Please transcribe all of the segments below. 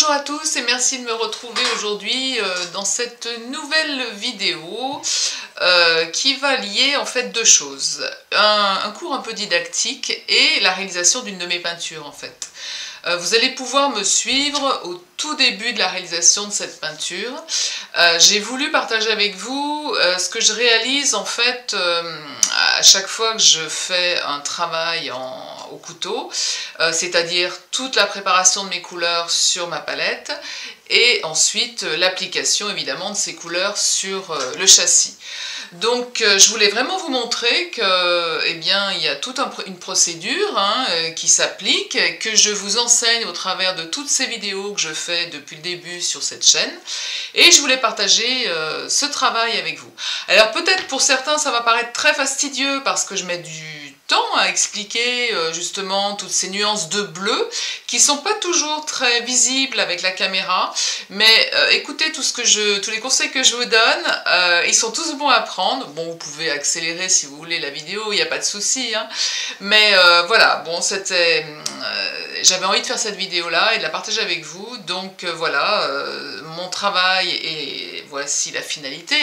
Bonjour à tous et merci de me retrouver aujourd'hui dans cette nouvelle vidéo qui va lier en fait deux choses. Un cours un peu didactique et la réalisation d'une de mes peintures en fait. Vous allez pouvoir me suivre au tout début de la réalisation de cette peinture. J'ai voulu partager avec vous ce que je réalise en fait à chaque fois que je fais un travail au couteau, c'est-à-dire toute la préparation de mes couleurs sur ma palette et ensuite l'application évidemment de ces couleurs sur le châssis. Donc je voulais vraiment vous montrer que, eh bien, il y a toute une procédure qui s'applique, que je vous enseigne au travers de toutes ces vidéos que je fais depuis le début sur cette chaîne. Et je voulais partager ce travail avec vous. Alors peut-être pour certains ça va paraître très fastidieux parce que je mets du temps à expliquer justement toutes ces nuances de bleu qui sont pas toujours très visibles avec la caméra. Mais écoutez tous les conseils que je vous donne, ils sont tous bons à prendre. Bon, vous pouvez accélérer si vous voulez la vidéo, il n'y a pas de souci. Mais voilà, bon, j'avais envie de faire cette vidéo-là et de la partager avec vous. Donc voilà, mon travail et voici la finalité.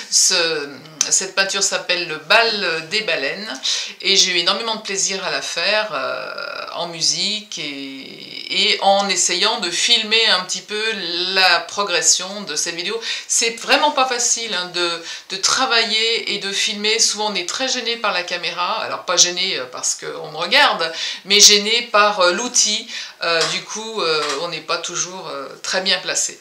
Cette peinture s'appelle le bal des baleines et j'ai eu énormément de plaisir à la faire en musique et en essayant de filmer un petit peu la progression de cette vidéo. C'est vraiment pas facile de travailler et de filmer. Souvent on est très gêné par la caméra, alors pas gêné parce qu'on me regarde, mais gêné par l'outil. Du coup on n'est pas toujours très bien placé.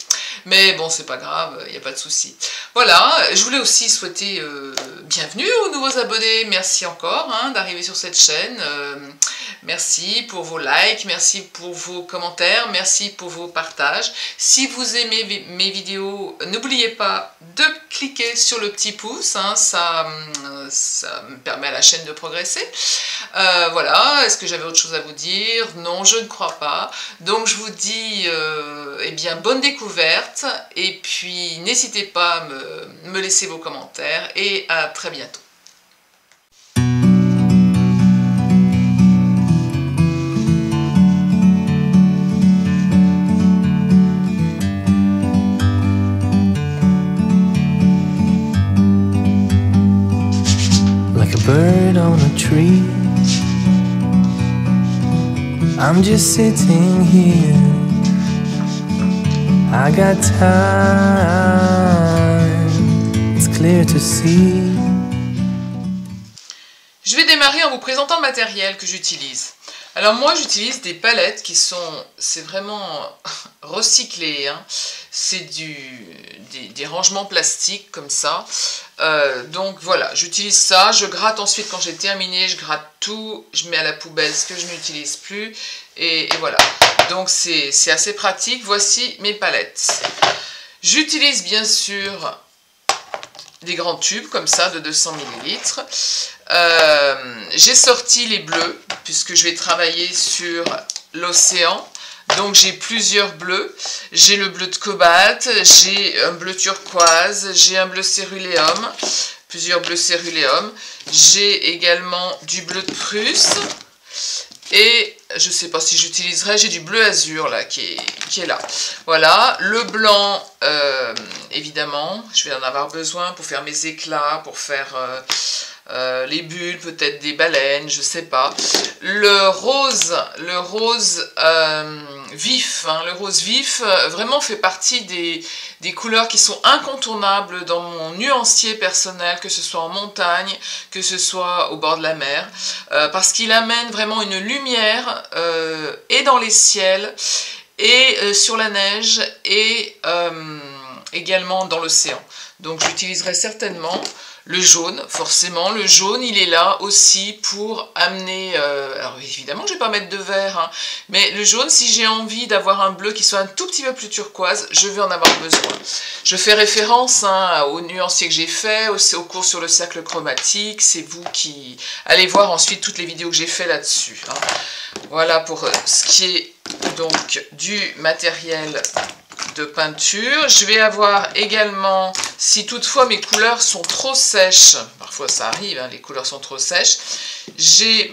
Mais bon, c'est pas grave, il n'y a pas de souci. Voilà, je voulais aussi souhaiter bienvenue aux nouveaux abonnés. Merci encore d'arriver sur cette chaîne. Merci pour vos likes, merci pour vos commentaires, merci pour vos partages. Si vous aimez mes vidéos, n'oubliez pas de cliquer sur le petit pouce, ça me permet à la chaîne de progresser. Voilà, est-ce que j'avais autre chose à vous dire? Non, je ne crois pas. Donc je vous dis eh bien, bonne découverte et puis n'hésitez pas à me laisser vos commentaires et à très bientôt. Like a bird on a tree, I'm just sitting here. I got time, it's clear to see. Je vais démarrer en vous présentant le matériel que j'utilise. Alors moi j'utilise des palettes c'est vraiment recyclé, c'est des rangements plastiques comme ça. Donc voilà, j'utilise ça, je gratte ensuite quand j'ai terminé, je gratte tout, je mets à la poubelle ce que je n'utilise plus et voilà. Donc c'est assez pratique, voici mes palettes. J'utilise bien sûr des grands tubes comme ça de 200 ml. J'ai sorti les bleus puisque je vais travailler sur l'océan. Donc j'ai plusieurs bleus. J'ai le bleu de cobalt, j'ai un bleu turquoise, j'ai un bleu céruléum, plusieurs bleus céruléum. J'ai également du bleu de Prusse. Et je ne sais pas si j'utiliserai, j'ai du bleu azur là qui est là. Voilà, le blanc, évidemment, je vais en avoir besoin pour faire mes éclats, pour faire les bulles, peut-être des baleines, je sais pas. Le rose vif, le rose vif vraiment fait partie des couleurs qui sont incontournables dans mon nuancier personnel, que ce soit en montagne, que ce soit au bord de la mer, parce qu'il amène vraiment une lumière et dans les ciels, et sur la neige, et également dans l'océan. Donc j'utiliserai certainement le jaune, forcément, le jaune il est là aussi pour amener, alors évidemment je ne vais pas mettre de vert, mais le jaune si j'ai envie d'avoir un bleu qui soit un tout petit peu plus turquoise, je vais en avoir besoin. Je fais référence au nuancier que j'ai fait, au cours sur le cercle chromatique, c'est vous qui allez voir ensuite toutes les vidéos que j'ai fait là-dessus. Voilà pour ce qui est donc du matériel de peinture. Je vais avoir également, si toutefois mes couleurs sont trop sèches, parfois ça arrive, les couleurs sont trop sèches, j'ai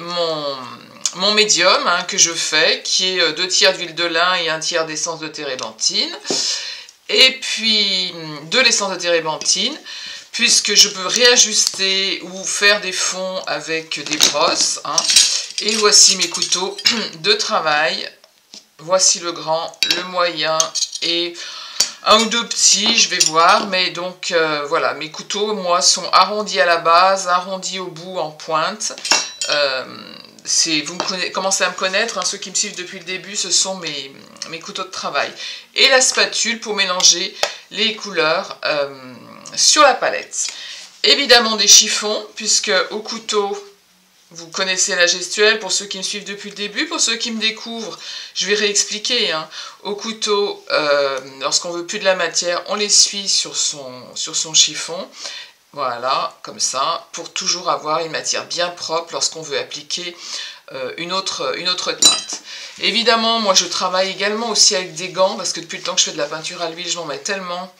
mon médium que je fais, qui est 2 tiers d'huile de lin et 1 tiers d'essence de térébenthine. Et puis de l'essence de térébenthine, puisque je peux réajuster ou faire des fonds avec des brosses. Et voici mes couteaux de travail. Voici le grand, le moyen et un ou deux petits, je vais voir. Mais donc voilà, mes couteaux, moi, sont arrondis à la base, arrondis au bout en pointe. Vous commencez à me connaître, ceux qui me suivent depuis le début, ce sont mes couteaux de travail. Et la spatule pour mélanger les couleurs sur la palette. Évidemment des chiffons, puisque au couteau, vous connaissez la gestuelle pour ceux qui me suivent depuis le début. Pour ceux qui me découvrent, je vais réexpliquer. Au couteau, lorsqu'on veut plus de la matière, on l'essuie sur son chiffon. Voilà, comme ça, pour toujours avoir une matière bien propre lorsqu'on veut appliquer une autre teinte. Évidemment, moi je travaille également aussi avec des gants, parce que depuis le temps que je fais de la peinture à l'huile, je m'en mets tellement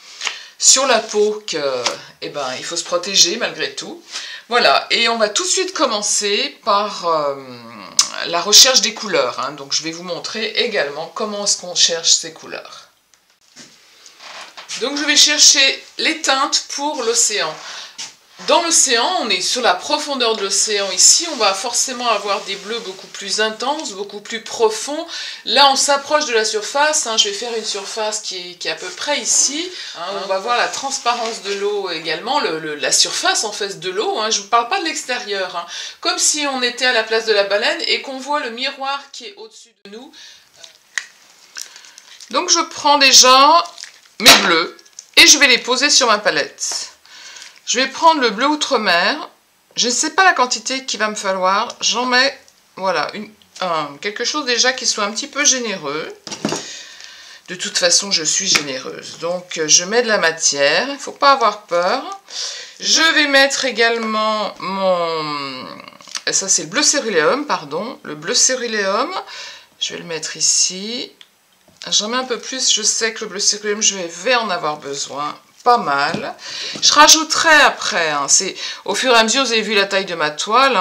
sur la peau que, il faut se protéger malgré tout. Voilà, et on va tout de suite commencer par la recherche des couleurs. Donc je vais vous montrer également comment est-ce qu'on cherche ces couleurs. Donc je vais chercher les teintes pour l'océan. Dans l'océan, on est sur la profondeur de l'océan. Ici, on va forcément avoir des bleus beaucoup plus intenses, beaucoup plus profonds. Là, on s'approche de la surface. Je vais faire une surface qui est à peu près ici. On va voir la transparence de l'eau également, la surface en face de l'eau. Je ne vous parle pas de l'extérieur. Comme si on était à la place de la baleine et qu'on voit le miroir qui est au-dessus de nous. Donc, je prends déjà mes bleus et je vais les poser sur ma palette. Je vais prendre le bleu outre-mer. Je ne sais pas la quantité qu'il va me falloir. J'en mets, voilà, quelque chose déjà qui soit un petit peu généreux. De toute façon, je suis généreuse. Donc, je mets de la matière. Il ne faut pas avoir peur. Je vais mettre également ça, c'est le bleu céruléum, pardon. Le bleu céruléum. Je vais le mettre ici. J'en mets un peu plus. Je sais que le bleu céruléum, je vais en avoir besoin. Pas mal. Je rajouterai après, c'est au fur et à mesure, vous avez vu la taille de ma toile,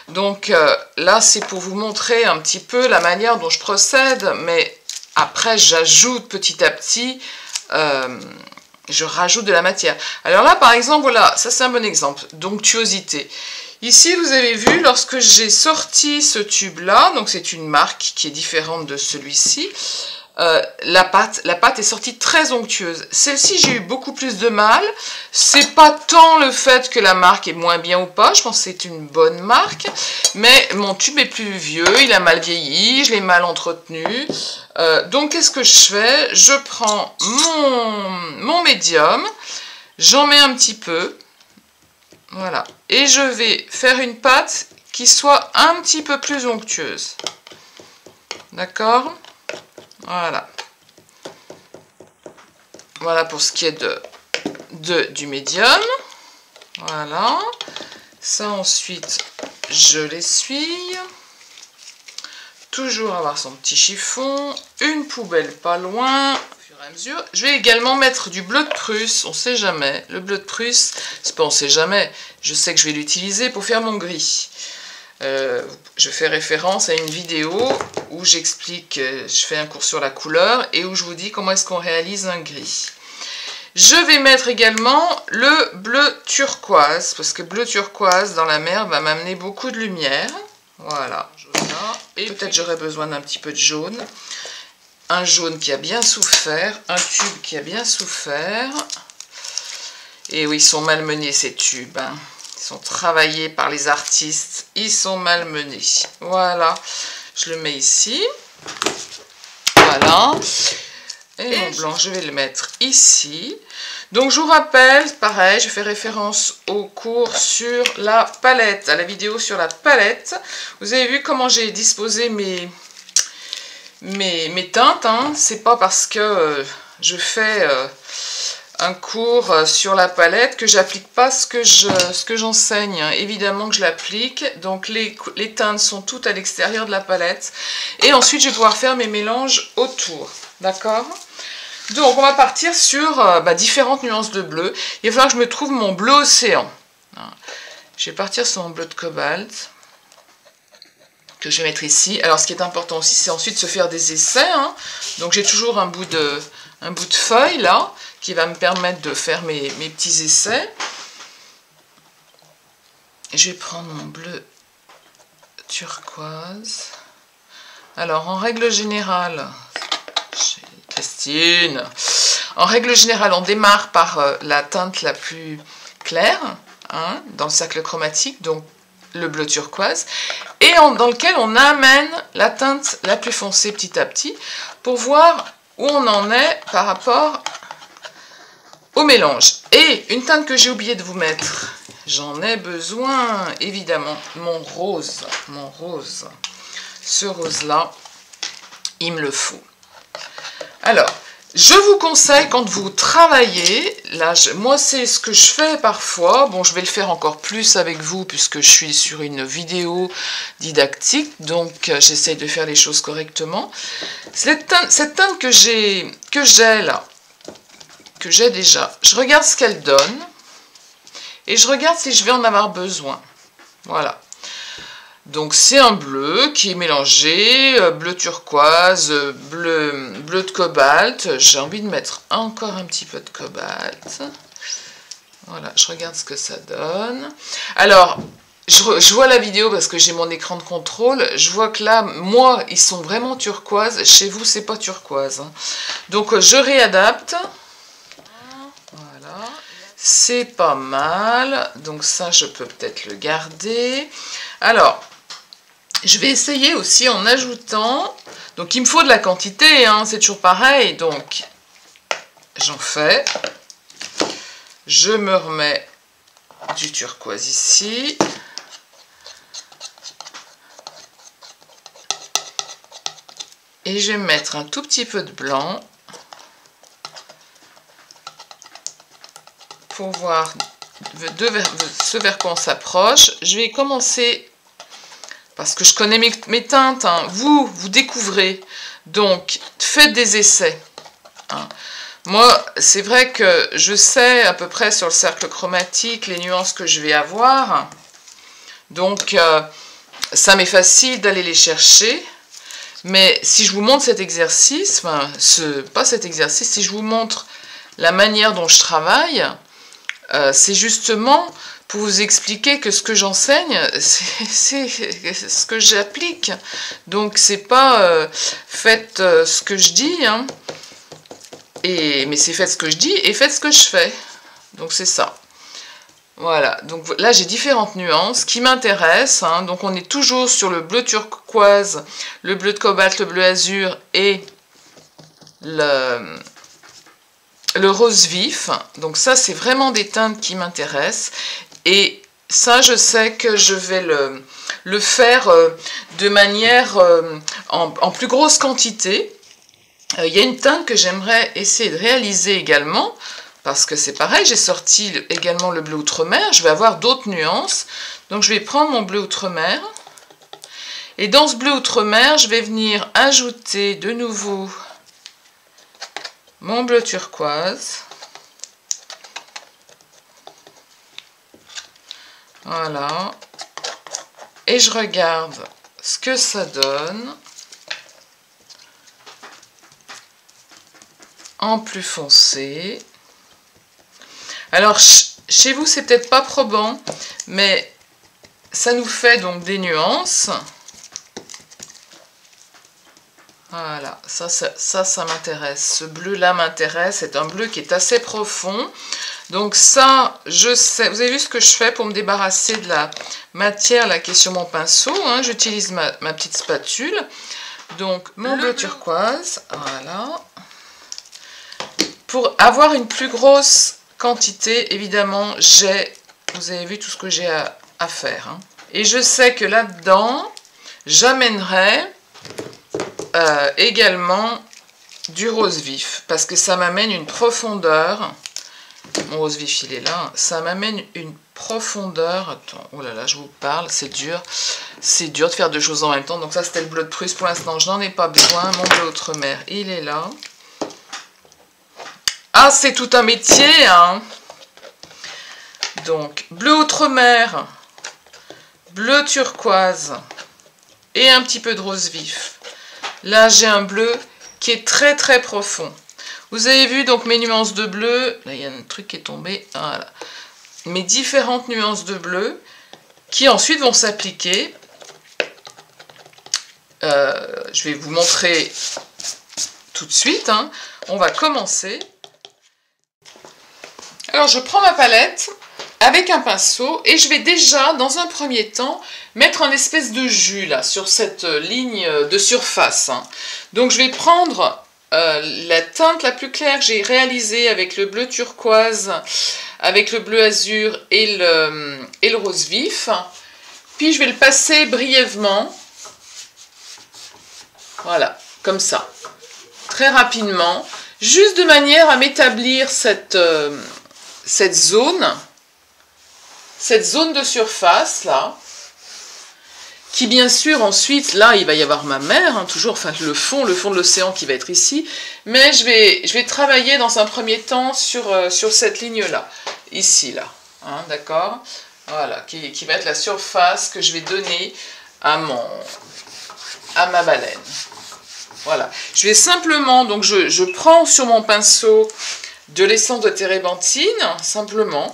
donc là c'est pour vous montrer un petit peu la manière dont je procède, mais après j'ajoute petit à petit, je rajoute de la matière. Alors là par exemple, voilà, ça c'est un bon exemple, donctuosité. Ici vous avez vu, lorsque j'ai sorti ce tube là, donc c'est une marque qui est différente de celui-ci, la pâte est sortie très onctueuse. Celle-ci, j'ai eu beaucoup plus de mal. C'est pas tant le fait que la marque est moins bien ou pas, je pense que c'est une bonne marque, mais mon tube est plus vieux, il a mal vieilli, je l'ai mal entretenu. Donc qu'est-ce que je fais? Je prends mon médium, j'en mets un petit peu, voilà, et je vais faire une pâte qui soit un petit peu plus onctueuse. D'accord? Voilà. Voilà pour ce qui est du médium. Voilà. Ça ensuite, je l'essuie. Toujours avoir son petit chiffon. Une poubelle pas loin. Au fur et à mesure. Je vais également mettre du bleu de Prusse. On ne sait jamais. Le bleu de Prusse, c'est pas on ne sait jamais. Je sais que je vais l'utiliser pour faire mon gris. Je fais référence à une vidéo où j'explique, je fais un cours sur la couleur et où je vous dis comment est-ce qu'on réalise un gris. Je vais mettre également le bleu turquoise, parce que bleu turquoise dans la mer va m'amener beaucoup de lumière. Voilà. Et peut-être j'aurai besoin d'un petit peu de jaune. Un jaune qui a bien souffert, un tube qui a bien souffert. Et oui, ils sont malmenés ces tubes. Ils sont travaillés par les artistes, ils sont malmenés. Voilà, je le mets ici. Voilà. Et mon blanc, je vais le mettre ici. Donc je vous rappelle, pareil, je fais référence au cours sur la palette, à la vidéo sur la palette. Vous avez vu comment j'ai disposé mes teintes. C'est pas parce que je fais un cours sur la palette que j'applique pas ce que j'enseigne. Évidemment que je l'applique. Donc les teintes sont toutes à l'extérieur de la palette. Et ensuite je vais pouvoir faire mes mélanges autour. D'accord? Donc on va partir sur différentes nuances de bleu. Il va falloir que je me trouve mon bleu océan. Je vais partir sur mon bleu de cobalt. que je vais mettre ici. Alors ce qui est important aussi, c'est ensuite se faire des essais, hein. Donc j'ai toujours un bout de feuille là, qui va me permettre de faire mes petits essais. Je vais prendre mon bleu turquoise. Alors en règle générale, Christine, en règle générale, on démarre par la teinte la plus claire, hein, dans le cercle chromatique, donc le bleu turquoise, et dans lequel on amène la teinte la plus foncée petit à petit, pour voir où on en est par rapport au mélange. Et une teinte que j'ai oublié de vous mettre, j'en ai besoin, évidemment, mon rose. Ce rose-là, il me le faut. Alors, je vous conseille, quand vous travaillez, là, moi c'est ce que je fais parfois, bon je vais le faire encore plus avec vous puisque je suis sur une vidéo didactique, donc j'essaye de faire les choses correctement. Cette teinte que j'ai là, que j'ai déjà, je regarde ce qu'elle donne et je regarde si je vais en avoir besoin. Voilà. Donc c'est un bleu qui est mélangé, bleu turquoise, bleu de cobalt. J'ai envie de mettre encore un petit peu de cobalt. Voilà, je regarde ce que ça donne. Alors, je vois la vidéo parce que j'ai mon écran de contrôle. Je vois que là, moi, ils sont vraiment turquoise. Chez vous, c'est pas turquoise, hein. Donc je réadapte. Voilà. C'est pas mal. Donc ça, je peux peut-être le garder. Alors, je vais essayer aussi en ajoutant, donc il me faut de la quantité, hein, c'est toujours pareil, donc j'en fais, je me remets du turquoise ici, et je vais mettre un tout petit peu de blanc, pour voir ce vers quoi on s'approche. Je vais commencer... Parce que je connais mes teintes, hein. Vous découvrez, donc faites des essais, hein. Moi, c'est vrai que je sais à peu près sur le cercle chromatique les nuances que je vais avoir, donc ça m'est facile d'aller les chercher, mais si je vous montre cet exercice, enfin, pas cet exercice, si je vous montre la manière dont je travaille, c'est justement... pour vous expliquer que ce que j'enseigne, c'est ce que j'applique. Donc, c'est pas faites ce que je dis, hein, mais c'est faites ce que je dis et faites ce que je fais. Donc, c'est ça. Voilà. Donc, là, j'ai différentes nuances qui m'intéressent, hein. Donc, on est toujours sur le bleu turquoise, le bleu de cobalt, le bleu azur et le rose vif. Donc, ça, c'est vraiment des teintes qui m'intéressent. Et ça, je sais que je vais le faire de manière en plus grosse quantité. Il y a une teinte que j'aimerais essayer de réaliser également, parce que c'est pareil, j'ai sorti également le bleu outre-mer. Je vais avoir d'autres nuances. Donc, je vais prendre mon bleu outre-mer. Et dans ce bleu outre-mer, je vais venir ajouter de nouveau mon bleu turquoise. Voilà, et je regarde ce que ça donne en plus foncé. Alors chez vous c'est peut-être pas probant, mais ça nous fait donc des nuances. Voilà, ça m'intéresse. Ce bleu-là m'intéresse. C'est un bleu qui est assez profond. Donc ça, je sais. Vous avez vu ce que je fais pour me débarrasser de la matière là qui est sur mon pinceau, hein. J'utilise ma petite spatule. Donc mon bleu turquoise, voilà. Pour avoir une plus grosse quantité, évidemment, vous avez vu tout ce que j'ai à faire, hein. Et je sais que là-dedans, j'amènerai également du rose vif, parce que ça m'amène une profondeur. Mon rose vif, il est là. Ça m'amène une profondeur. Attends, oh là là, je vous parle, c'est dur. C'est dur de faire deux choses en même temps. Donc ça, c'était le bleu de Prusse. Pour l'instant, je n'en ai pas besoin. Mon bleu outre-mer, il est là. Ah, c'est tout un métier, hein. Donc, bleu outre-mer, bleu turquoise, et un petit peu de rose vif. Là, j'ai un bleu qui est très très profond. Vous avez vu donc mes nuances de bleu. Là, il y a un truc qui est tombé. Voilà. Mes différentes nuances de bleu qui ensuite vont s'appliquer. Je vais vous montrer tout de suite. Hein. On va commencer. Alors, je prends ma palette avec un pinceau et je vais déjà, dans un premier temps, mettre un espèce de jus là sur cette ligne de surface. Hein. Donc, je vais prendre la teinte la plus claire que j'ai réalisée avec le bleu turquoise, avec le bleu azur et le rose vif. Puis je vais le passer brièvement. Voilà, comme ça. Très rapidement. Juste de manière à m'établir cette zone de surface là. Qui bien sûr ensuite, là il va y avoir ma mer, hein, toujours, enfin le fond de l'océan qui va être ici, mais je vais travailler dans un premier temps sur cette ligne-là, ici, là, hein, d'accord? Voilà, qui va être la surface que je vais donner à ma baleine. Voilà, je vais simplement, donc je prends sur mon pinceau de l'essence de térébenthine, simplement,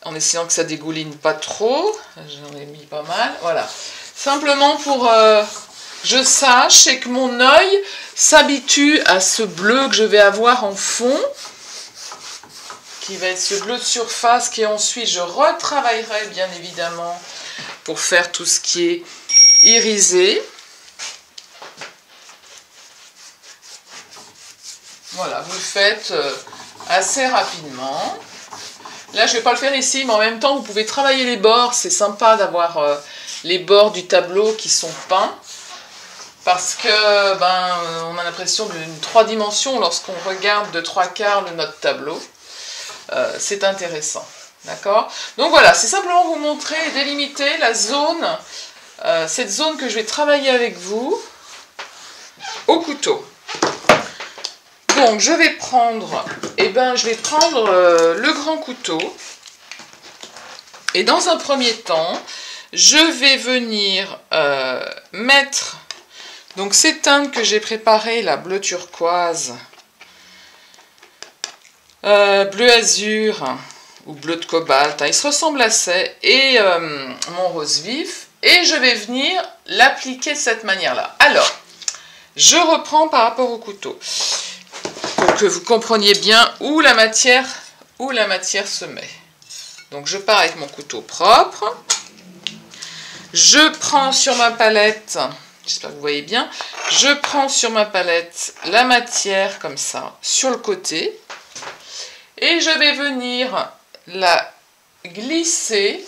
en essayant que ça dégouline pas trop, j'en ai mis pas mal, voilà. Simplement pour je sache et que mon œil s'habitue à ce bleu que je vais avoir en fond, qui va être ce bleu de surface, qui ensuite je retravaillerai bien évidemment pour faire tout ce qui est irisé. Voilà, vous le faites assez rapidement. Là, je ne vais pas le faire ici, mais en même temps, vous pouvez travailler les bords. C'est sympa d'avoir les bords du tableau qui sont peints. Parce que, on a l'impression d'une 3 dimensions lorsqu'on regarde de 3/4 de notre tableau. C'est intéressant. D'accord? Donc voilà, c'est simplement vous montrer et délimiter la zone, cette zone que je vais travailler avec vous au couteau. Donc, je vais prendre, le grand couteau. Et dans un premier temps, je vais venir mettre donc ces teintes que j'ai préparées, la bleu turquoise, bleu azur ou bleu de cobalt, hein, ils se ressemblent assez, et mon rose vif. Et je vais venir l'appliquer de cette manière-là. Alors, je reprends par rapport au couteau. Pour que vous compreniez bien où la matière se met. Donc je pars avec mon couteau propre. Je prends sur ma palette, j'espère que vous voyez bien, je prends sur ma palette la matière comme ça, sur le côté. Et je vais venir la glisser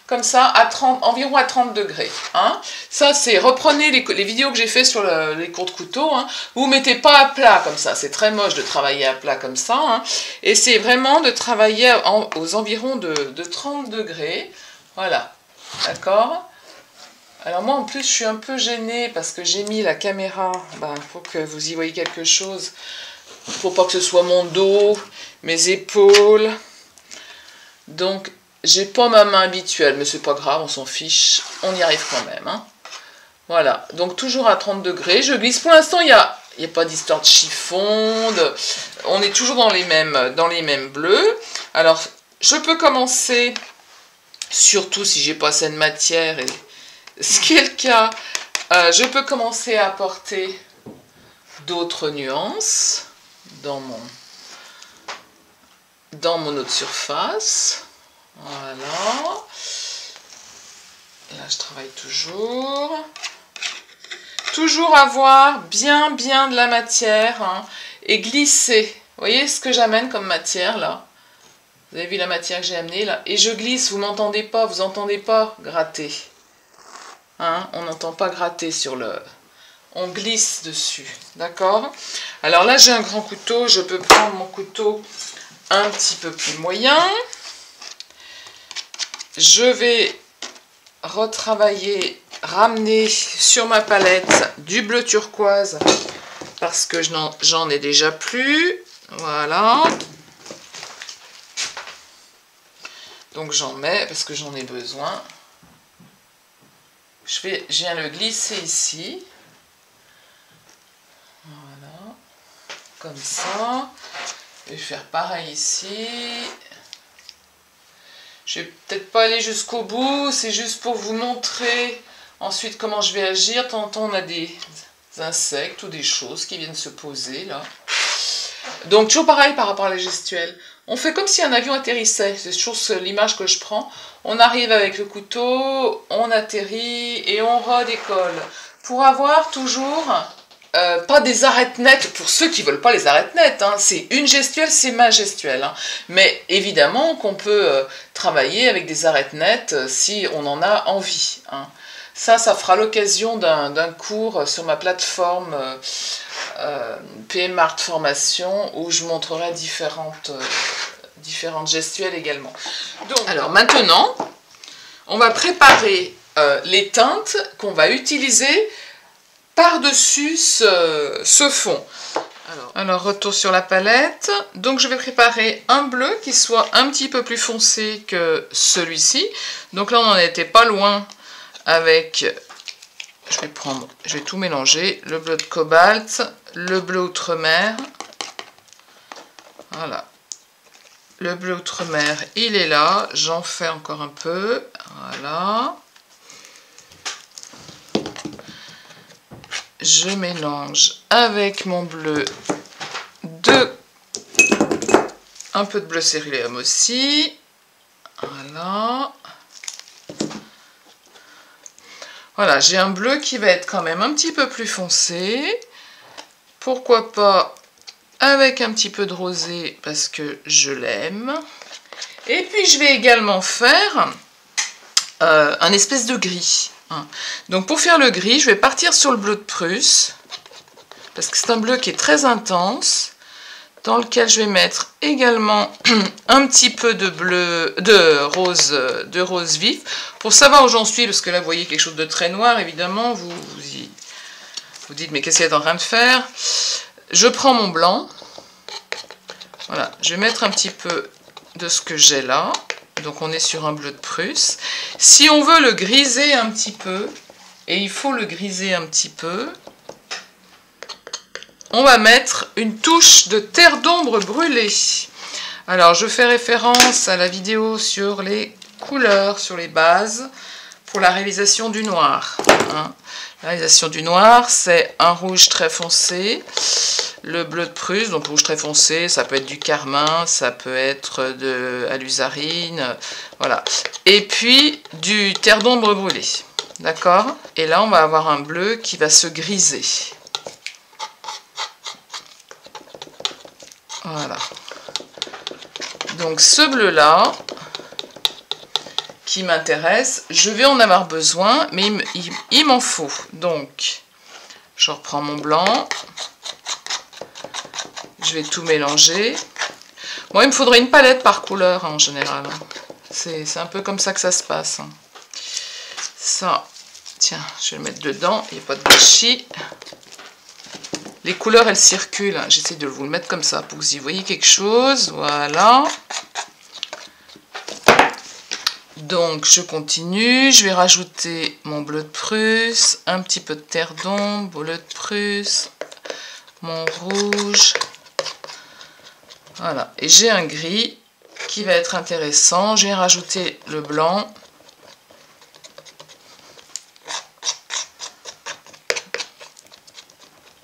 comme ça, environ à 30 degrés. Hein. Ça, c'est, reprenez les vidéos que j'ai fait sur les cours de couteau. Hein. Vous ne mettez pas à plat comme ça. C'est très moche de travailler à plat comme ça. Hein. Et c'est vraiment de travailler aux environs de 30 degrés. Voilà. D'accord? Alors moi, en plus, je suis un peu gênée parce que j'ai mis la caméra. Faut que vous y voyez quelque chose. Il ne faut pas que ce soit mon dos, mes épaules. Donc, j'ai pas ma main habituelle, mais c'est pas grave, on s'en fiche, on y arrive quand même. Hein. Voilà, donc toujours à 30 degrés, je glisse. Pour l'instant, il n'y a pas d'histoire de chiffon, on est toujours dans les mêmes bleus. Alors, je peux commencer, surtout si j'ai pas assez de matière, et ce qui est le cas, je peux commencer à apporter d'autres nuances dans mon autre surface. Voilà. Là, je travaille toujours. Toujours avoir bien de la matière, hein, et glisser. Vous voyez ce que j'amène comme matière, là? Vous avez vu la matière que j'ai amenée, là? Et je glisse, vous m'entendez pas, vous entendez pas gratter. Hein, on n'entend pas gratter sur le... On glisse dessus, d'accord? Alors là, j'ai un grand couteau, je peux prendre mon couteau un petit peu plus moyen. Je vais retravailler, ramener sur ma palette du bleu turquoise parce que j'en ai déjà plus. Voilà. Donc j'en mets parce que j'en ai besoin. je viens le glisser ici. Voilà. Comme ça. Je vais faire pareil ici. Je vais peut-être pas aller jusqu'au bout, c'est juste pour vous montrer ensuite comment je vais agir. De temps en temps, on a des insectes ou des choses qui viennent se poser là. Donc toujours pareil par rapport à la gestuelle. On fait comme si un avion atterrissait, c'est toujours l'image que je prends. On arrive avec le couteau, on atterrit et on redécolle. Pour avoir toujours pas des arêtes nettes, pour ceux qui ne veulent pas les arêtes nettes, hein, c'est une gestuelle, c'est ma gestuelle. Hein. Mais évidemment qu'on peut travailler avec des arêtes nettes si on en a envie. Hein. Ça fera l'occasion d'un cours sur ma plateforme PM Art Formation où je montrerai différentes gestuelles également. Donc, alors maintenant, on va préparer les teintes qu'on va utiliser par-dessus ce fond. Alors, retour sur la palette. Donc, je vais préparer un bleu qui soit un petit peu plus foncé que celui-ci. Donc là, on n'en était pas loin avec... Je vais tout mélanger. Le bleu de cobalt, le bleu outre-mer. Voilà. Le bleu outre-mer, il est là. J'en fais encore un peu. Voilà. Je mélange avec mon bleu un peu de bleu céruléum aussi. Voilà. Voilà, j'ai un bleu qui va être quand même un petit peu plus foncé. Pourquoi pas avec un petit peu de rosé parce que je l'aime. Et puis je vais également faire un espèce de gris. Donc pour faire le gris, je vais partir sur le bleu de Prusse, parce que c'est un bleu qui est très intense, dans lequel je vais mettre également un petit peu de rose vif, pour savoir où j'en suis, parce que là vous voyez quelque chose de très noir, évidemment, vous dites mais qu'est-ce qu'elle est en train de faire? Je prends mon blanc, voilà, je vais mettre un petit peu de ce que j'ai là. Donc on est sur un bleu de Prusse. Si on veut le griser un petit peu, et il faut le griser un petit peu, on va mettre une touche de terre d'ombre brûlée. Alors je fais référence à la vidéo sur les couleurs, sur les bases, pour la réalisation du noir. Hein. La réalisation du noir, c'est un rouge très foncé, le bleu de Prusse, donc rouge très foncé, ça peut être du carmin, ça peut être de l'alizarine, voilà. Et puis du terre d'ombre brûlée, d'accord? Et là, on va avoir un bleu qui va se griser. Voilà. Donc ce bleu-là, qui m'intéresse, je vais en avoir besoin, mais il m'en faut. Donc, je reprends mon blanc. Je vais tout mélanger. Bon, il me faudrait une palette par couleur hein, en général. C'est un peu comme ça que ça se passe. Hein. Ça, tiens, je vais le mettre dedans. Il n'y a pas de gâchis. Les couleurs, elles circulent. J'essaie de vous le mettre comme ça pour que vous y voyez quelque chose. Voilà. Donc, je continue. Je vais rajouter mon bleu de Prusse, un petit peu de terre d'ombre, bleu de Prusse, mon rouge. Voilà, et j'ai un gris qui va être intéressant. Je vais rajouter le blanc.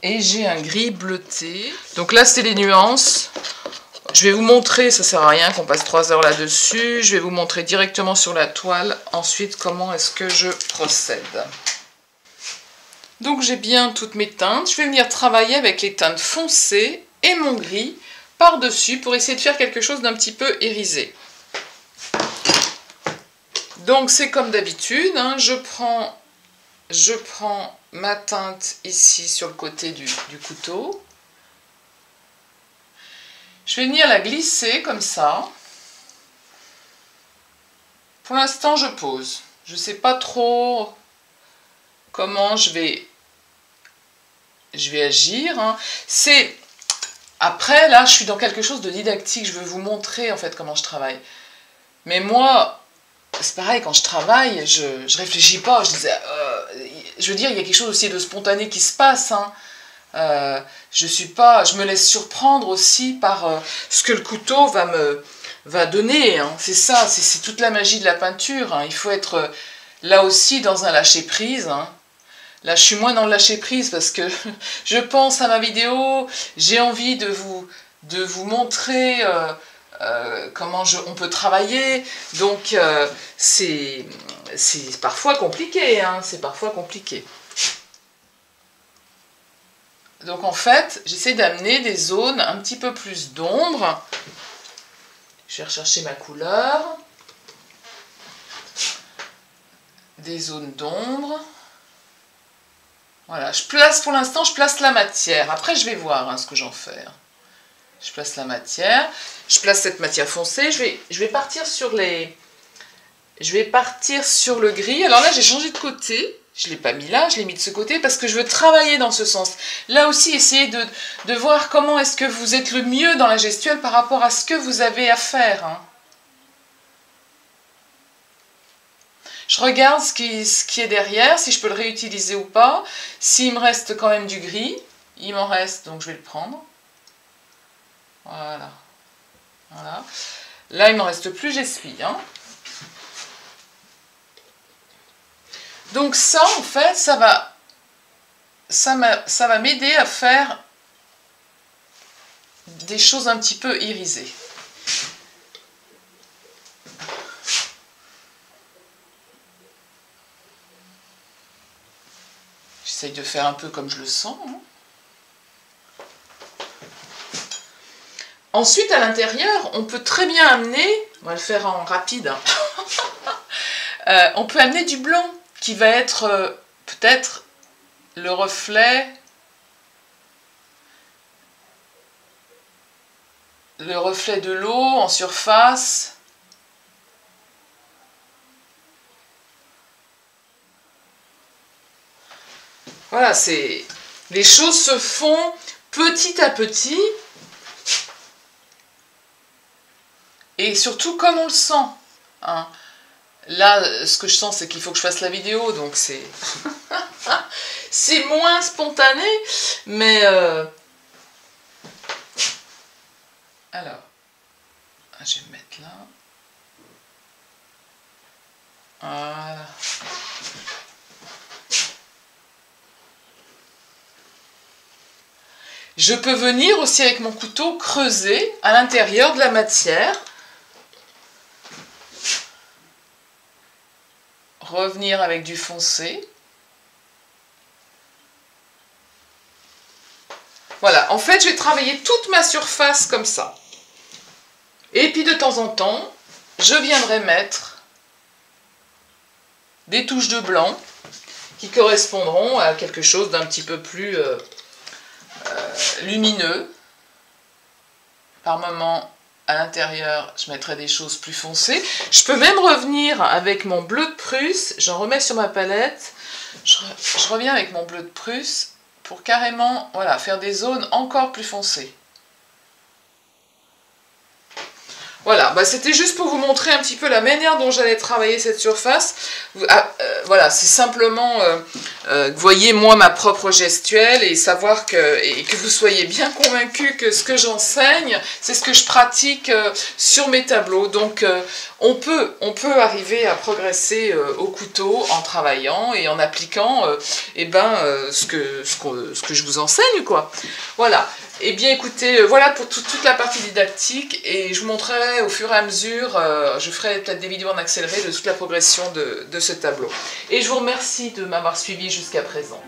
Et j'ai un gris bleuté. Donc là, c'est les nuances. Je vais vous montrer, ça sert à rien qu'on passe 3 heures là-dessus. Je vais vous montrer directement sur la toile. Ensuite, comment est-ce que je procède. Donc j'ai bien toutes mes teintes. Je vais venir travailler avec les teintes foncées et mon gris par-dessus pour essayer de faire quelque chose d'un petit peu irisé. Donc c'est comme d'habitude, hein, je prends ma teinte ici sur le côté du couteau. Je vais venir la glisser comme ça. Pour l'instant, je pose. Je ne sais pas trop comment je vais agir. Hein. Après, là, je suis dans quelque chose de didactique. Je veux vous montrer, en fait, comment je travaille. Mais moi, c'est pareil, quand je travaille, je réfléchis pas, je veux dire, il y a quelque chose aussi de spontané qui se passe, hein. Je me laisse surprendre aussi par ce que le couteau va donner, hein. C'est ça, c'est toute la magie de la peinture, hein. Il faut être là aussi dans un lâcher-prise, hein. Là, je suis moins dans le lâcher-prise parce que je pense à ma vidéo, j'ai envie de vous montrer comment on peut travailler, donc c'est parfois compliqué, hein, c'est parfois compliqué. Donc en fait, j'essaie d'amener des zones un petit peu plus d'ombre. Je vais rechercher ma couleur. Des zones d'ombre. Voilà, pour l'instant, je place la matière. Après, je vais voir hein, ce que j'en fais. Je place la matière. Je place cette matière foncée. Je vais partir sur le gris. Alors là, j'ai changé de côté. Je ne l'ai pas mis là, je l'ai mis de ce côté parce que je veux travailler dans ce sens. Là aussi, essayez de voir comment est-ce que vous êtes le mieux dans la gestuelle par rapport à ce que vous avez à faire. Hein. Je regarde ce qui est derrière, si je peux le réutiliser ou pas. S'il me reste quand même du gris, il m'en reste, donc je vais le prendre. Voilà. Voilà. Là, il ne m'en reste plus, j'essuie. Hein. Donc ça, en fait, ça va m'aider à faire des choses un petit peu irisées. J'essaye de faire un peu comme je le sens. Hein. Ensuite, à l'intérieur, on peut très bien amener, on va le faire en rapide, hein. On peut amener du blanc qui va être peut-être le reflet de l'eau en surface. Voilà, les choses se font petit à petit et surtout comme on le sent. Hein. Là, ce que je sens, c'est qu'il faut que je fasse la vidéo, donc c'est c'est moins spontané, mais alors, je vais me mettre là. Voilà. Je peux venir aussi avec mon couteau creuser à l'intérieur de la matière. Revenir avec du foncé. Voilà, en fait, je vais travailler toute ma surface comme ça. Et puis de temps en temps, je viendrai mettre des touches de blanc qui correspondront à quelque chose d'un petit peu plus lumineux. Par moment, à l'intérieur, je mettrai des choses plus foncées. Je peux même revenir avec mon bleu de Prusse. J'en remets sur ma palette. Je reviens avec mon bleu de Prusse pour carrément voilà, faire des zones encore plus foncées. Voilà, bah c'était juste pour vous montrer un petit peu la manière dont j'allais travailler cette surface. Voilà, c'est simplement, voyez moi ma propre gestuelle et savoir que vous soyez bien convaincus que ce que j'enseigne, c'est ce que je pratique sur mes tableaux. Donc on peut arriver à progresser au couteau en travaillant et en appliquant ce que je vous enseigne, quoi. Voilà. Eh bien écoutez, voilà pour toute la partie didactique et je vous montrerai au fur et à mesure, je ferai peut-être des vidéos en accéléré de toute la progression de ce tableau. Et je vous remercie de m'avoir suivi jusqu'à présent.